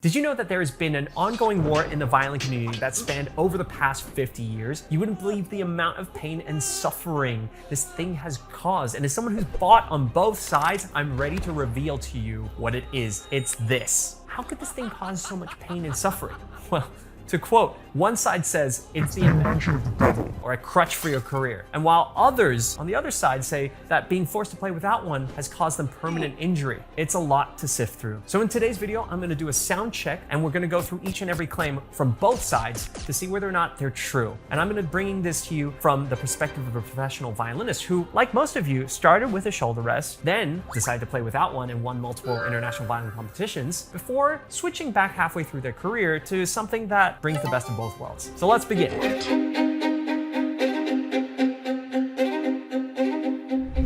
Did you know that there has been an ongoing war in the violin community that spanned over the past 50 years? You wouldn't believe the amount of pain and suffering this thing has caused. And as someone who's fought on both sides, I'm ready to reveal to you what it is. It's this. How could this thing cause so much pain and suffering? Well, to quote, one side says it's the invention of the devil or a crutch for your career. And while others on the other side say that being forced to play without one has caused them permanent injury. It's a lot to sift through. So in today's video, I'm gonna do a sound check and we're gonna go through each and every claim from both sides to see whether or not they're true. And I'm gonna bring this to you from the perspective of a professional violinist who, like most of you, started with a shoulder rest, then decided to play without one and won multiple international violin competitions before switching back halfway through their career to something that brings the best of both worlds. So let's begin.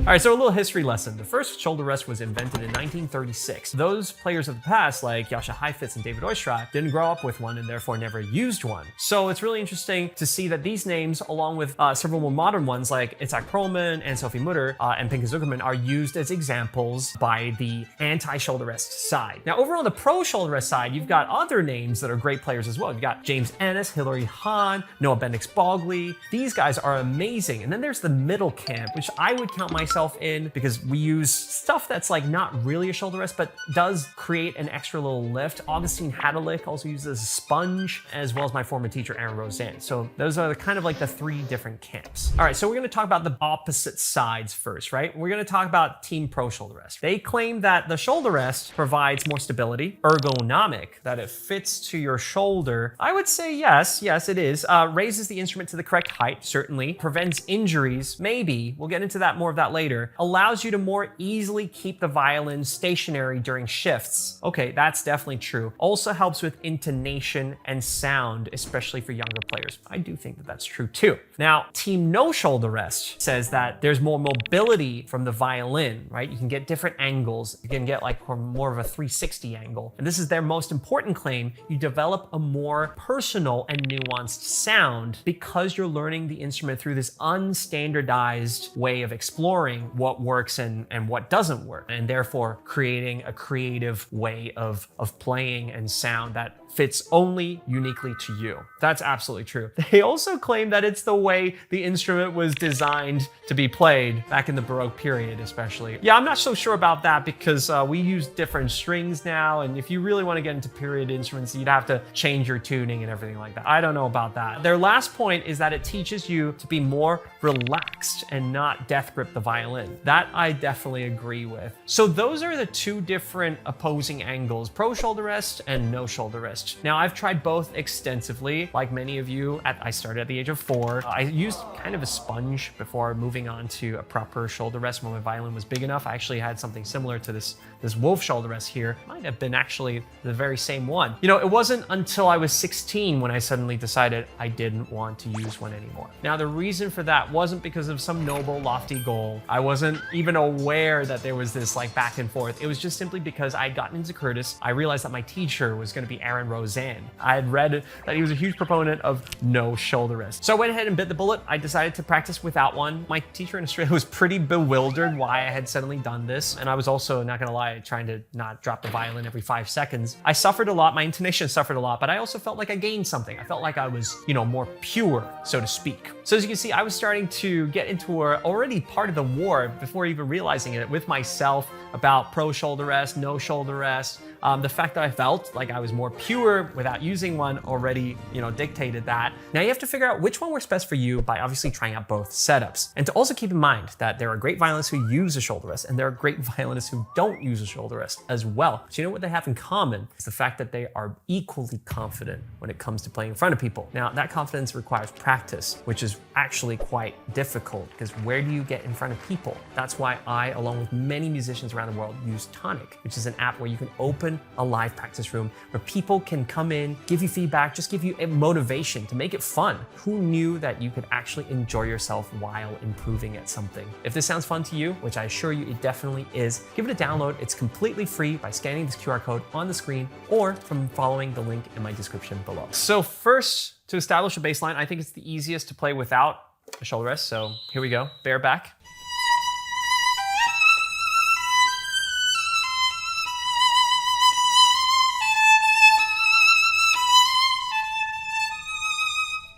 All right, so a little history lesson. The first shoulder rest was invented in 1936. Those players of the past, like Jascha Heifetz and David Oistrakh, didn't grow up with one and therefore never used one. So it's really interesting to see that these names, along with several more modern ones like Itzhak Perlman and Sophie Mutter and Pinke Zuckerman, are used as examples by the anti-shoulder rest side. Now, over on the pro shoulder rest side, you've got other names that are great players as well. You've got James Ennis, Hilary Hahn, Noah Bendix-Bogley. These guys are amazing. And then there's the middle camp, which I would count myself in because we use stuff that's like not really a shoulder rest, but does create an extra little lift. Augustine Hadalik also uses a sponge, as well as my former teacher, Aaron Roseanne. So those are kind of like the three different camps. All right, so we're gonna talk about the opposite sides first, right? We're gonna talk about Team Pro Shoulder Rest. They claim that the shoulder rest provides more stability, ergonomic, that it fits to your shoulder. I would say yes, it is. Raises the instrument to the correct height, certainly. Prevents injuries, maybe. We'll get into that more of that later. Allows you to more easily keep the violin stationary during shifts. Okay, that's definitely true. Also helps with intonation and sound, especially for younger players. I do think that that's true too. Now, Team No Shoulder Rest says that there's more mobility from the violin, right? You can get different angles. You can get like more of a 360 angle. And this is their most important claim. You develop a more personal and nuanced sound because you're learning the instrument through this unstandardized way of exploring what works and what doesn't work, and therefore creating a creative way of playing and sound that fits only uniquely to you. That's absolutely true. They also claim that it's the way the instrument was designed to be played back in the Baroque period, especially. Yeah, I'm not so sure about that because we use different strings now, and if you really want to get into period instruments, you'd have to change your tuning and everything like that. I don't know about that. Their last point is that it teaches you to be more relaxed and not death grip the violin. That I definitely agree with. So those are the two different opposing angles, pro shoulder rest and no shoulder rest. Now, I've tried both extensively. Like many of you, I started at the age of 4. I used kind of a sponge before moving on to a proper shoulder rest when my violin was big enough. I actually had something similar to this Wolf shoulder rest here. Might have been actually the very same one. You know, it wasn't until I was 16 when I suddenly decided I didn't want to use one anymore. Now, the reason for that wasn't because of some noble, lofty goal. I wasn't even aware that there was this like back and forth. It was just simply because I'd gotten into Curtis. I realized that my teacher was going to be Aaron Roseanne. I had read that he was a huge proponent of no shoulder rest. So I went ahead and bit the bullet. I decided to practice without one. My teacher in Australia was pretty bewildered why I had suddenly done this. And I was also, not gonna lie, trying to not drop the violin every 5 seconds. I suffered a lot, my intonation suffered a lot, but I also felt like I gained something. I felt like I was, you know, more pure, so to speak. So as you can see, I was starting to get into already part of the war before even realizing it with myself about pro shoulder rest, no shoulder rest. The fact that I felt like I was more pure without using one already, you know, dictated that. Now you have to figure out which one works best for you by obviously trying out both setups. And to also keep in mind that there are great violinists who use a shoulder rest and there are great violinists who don't use a shoulder rest as well. But you know what they have in common? It's the fact that they are equally confident when it comes to playing in front of people. Now that confidence requires practice, which is actually quite difficult because where do you get in front of people? That's why I, along with many musicians around the world, use Tonic, which is an app where you can open a live practice room where people can come in, give you feedback, just give you a motivation to make it fun. Who knew that you could actually enjoy yourself while improving at something? If this sounds fun to you, which I assure you it definitely is, give it a download. It's completely free by scanning this QR code on the screen or from following the link in my description below. So first, to establish a baseline, I think it's the easiest to play without a shoulder rest. So here we go, bareback.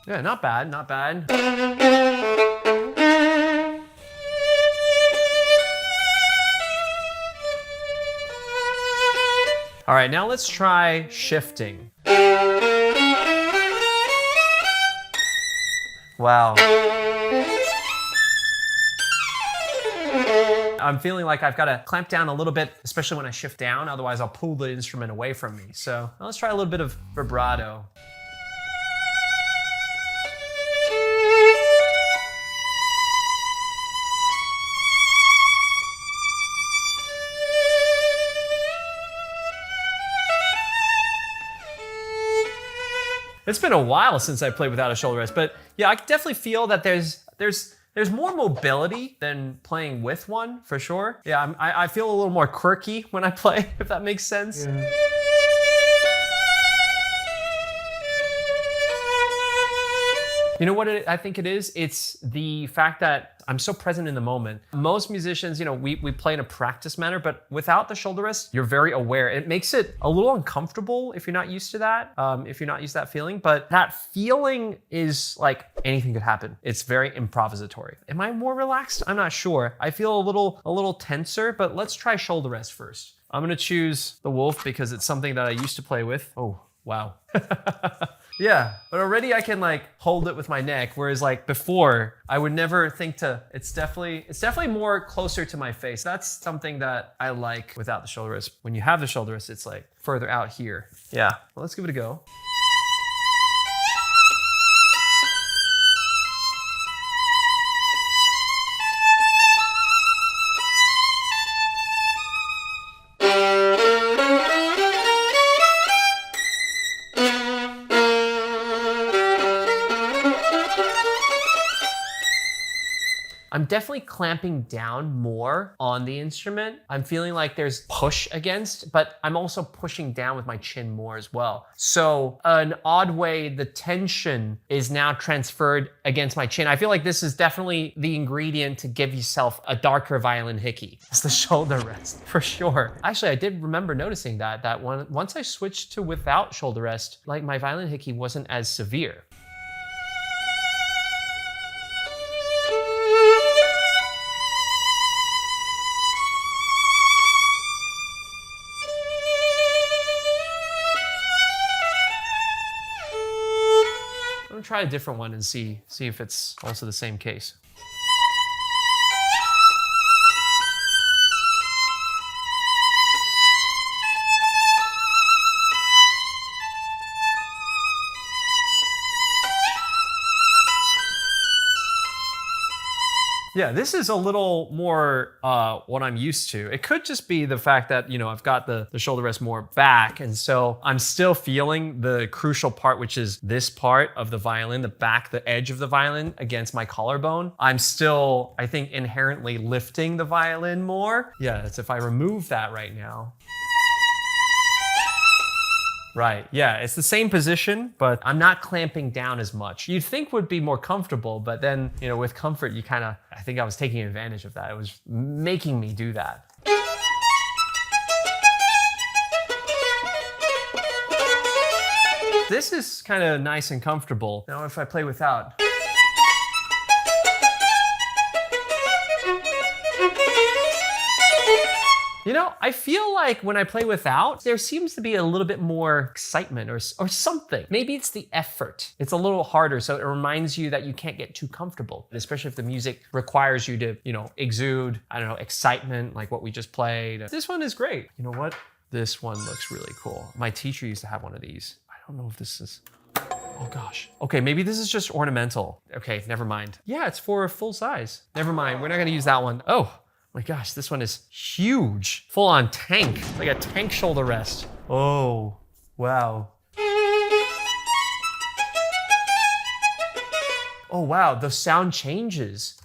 Yeah, not bad, not bad. All right, now let's try shifting. Wow. I'm feeling like I've got to clamp down a little bit, especially when I shift down, otherwise I'll pull the instrument away from me. So let's try a little bit of vibrato. It's been a while since I played without a shoulder rest, but yeah, I definitely feel that there's more mobility than playing with one, for sure. Yeah, I feel a little more quirky when I play, if that makes sense. Yeah. You know what I think it is? It's the fact that I'm so present in the moment. Most musicians, you know, we play in a practice manner, but without the shoulder rest, you're very aware. It makes it a little uncomfortable if you're not used to that, if you're not used to that feeling, but that feeling is like anything could happen. It's very improvisatory. Am I more relaxed? I'm not sure. I feel a little tenser, but let's try shoulder rest first. I'm gonna choose the Wolf because it's something that I used to play with. Oh, wow. Yeah, but already I can like hold it with my neck, whereas like before, I would never think to, it's definitely more closer to my face. That's something that I like without the shoulder rest. When you have the shoulder rest, it's like further out here. Yeah, well, let's give it a go. I'm definitely clamping down more on the instrument. I'm feeling like there's push against, but I'm also pushing down with my chin more as well. So an odd way, the tension is now transferred against my chin. I feel like this is definitely the ingredient to give yourself a darker violin hickey. It's the shoulder rest, for sure. Actually, I did remember noticing that once I switched to without shoulder rest, like my violin hickey wasn't as severe. I'm gonna try a different one and see if it's also the same case. Yeah, this is a little more what I'm used to. It could just be the fact that, you know, I've got the shoulder rest more back, and so I'm still feeling the crucial part, which is this part of the violin, the back, the edge of the violin against my collarbone. I'm still, I think, inherently lifting the violin more. Yeah, that's if I remove that right now. Right, yeah, it's the same position, but I'm not clamping down as much. You'd think would be more comfortable, but then, you know, with comfort, you kind of, I think I was taking advantage of that. It was making me do that. This is kind of nice and comfortable. Now if I play without. You know, I feel like when I play without, there seems to be a little bit more excitement or something. Maybe it's the effort. It's a little harder, so it reminds you that you can't get too comfortable, especially if the music requires you to, you know, exude, I don't know, excitement like what we just played. This one is great. You know what? This one looks really cool. My teacher used to have one of these. I don't know if this is, oh gosh. Okay, maybe this is just ornamental. Okay, never mind. Yeah, it's for full size. Never mind, we're not gonna use that one. Oh. My gosh, this one is huge. Full on tank, like a tank shoulder rest. Oh, wow. Oh wow, the sound changes.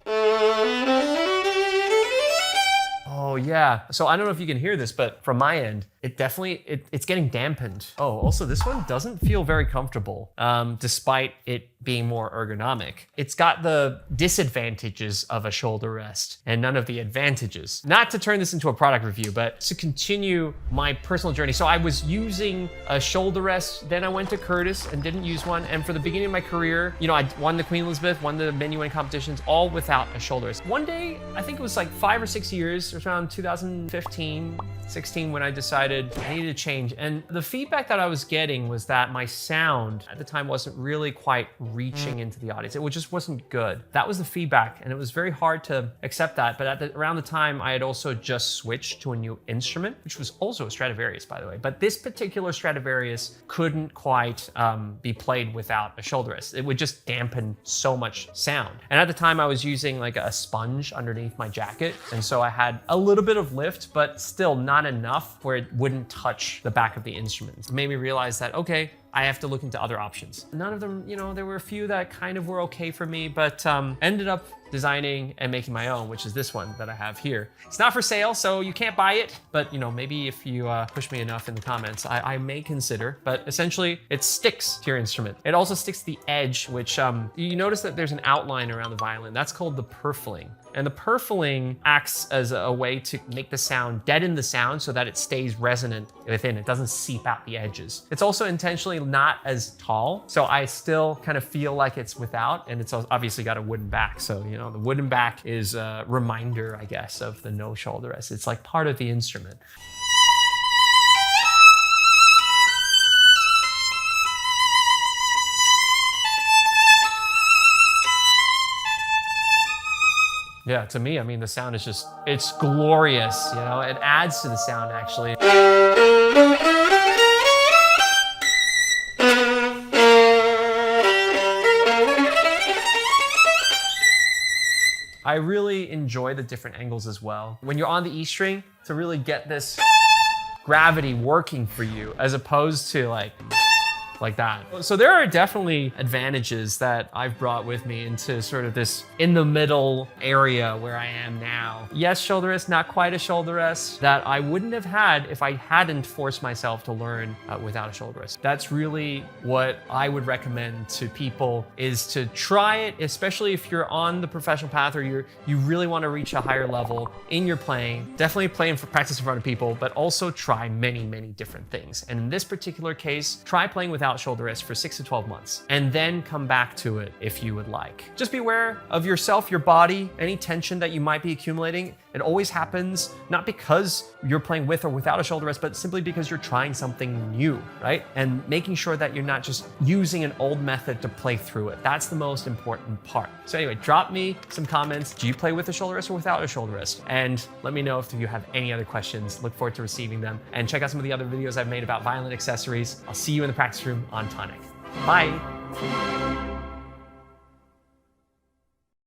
Oh Oh yeah. So I don't know if you can hear this, but from my end, it definitely, it's getting dampened. Oh, also this one doesn't feel very comfortable, despite it being more ergonomic. It's got the disadvantages of a shoulder rest and none of the advantages. Not to turn this into a product review, but to continue my personal journey. So I was using a shoulder rest, then I went to Curtis and didn't use one. And for the beginning of my career, you know, I won the Queen Elizabeth, won the menu competitions, all without a shoulder rest. One day, I think it was like 5 or 6 years, around 2015, 16, when I decided I needed to change. And the feedback that I was getting was that my sound at the time wasn't really quite reaching into the audience. It just wasn't good. That was the feedback, and it was very hard to accept that. But around the time, I had also just switched to a new instrument, which was also a Stradivarius, by the way. But this particular Stradivarius couldn't quite be played without a shoulder rest. It would just dampen so much sound. And at the time, I was using like a sponge underneath my jacket, and so I had a little bit of lift, but still not enough where it wouldn't touch the back of the instrument. It made me realize that, okay, I have to look into other options. None of them, you know, there were a few that kind of were okay for me, but ended up designing and making my own, which is this one that I have here. It's not for sale, so you can't buy it, but you know, maybe if you push me enough in the comments, I may consider. But essentially, it sticks to your instrument. It also sticks to the edge, which you notice that there's an outline around the violin. That's called the purfling. And the purfling acts as a way to make the sound, deaden the sound so that it stays resonant within. It doesn't seep out the edges. It's also intentionally not as tall, so I still kind of feel like it's without, and it's obviously got a wooden back. So, you know, the wooden back is a reminder, I guess, of the no shoulder rest. It's like part of the instrument. Yeah, to me, I mean, the sound is just, it's glorious, you know? It adds to the sound, actually. I really enjoy the different angles as well. When you're on the E string, to really get this gravity working for you, as opposed to like that. So there are definitely advantages that I've brought with me into sort of this in the middle area where I am now. Yes, shoulder rest, not quite a shoulder rest, that I wouldn't have had if I hadn't forced myself to learn without a shoulder rest. That's really what I would recommend to people, is to try it, especially if you're on the professional path or you really want to reach a higher level in your playing. Definitely play for practice in front of people, but also try many, many different things. And in this particular case, try playing without shoulder rest for 6 to 12 months, and then come back to it if you would like. Just be aware of yourself, your body, any tension that you might be accumulating. It always happens, not because you're playing with or without a shoulder rest, but simply because you're trying something new, right? And making sure that you're not just using an old method to play through it. That's the most important part. So anyway, drop me some comments. Do you play with a shoulder rest or without a shoulder rest? And let me know if you have any other questions. Look forward to receiving them. And check out some of the other videos I've made about violin accessories. I'll see you in the practice room on Tonic. Bye.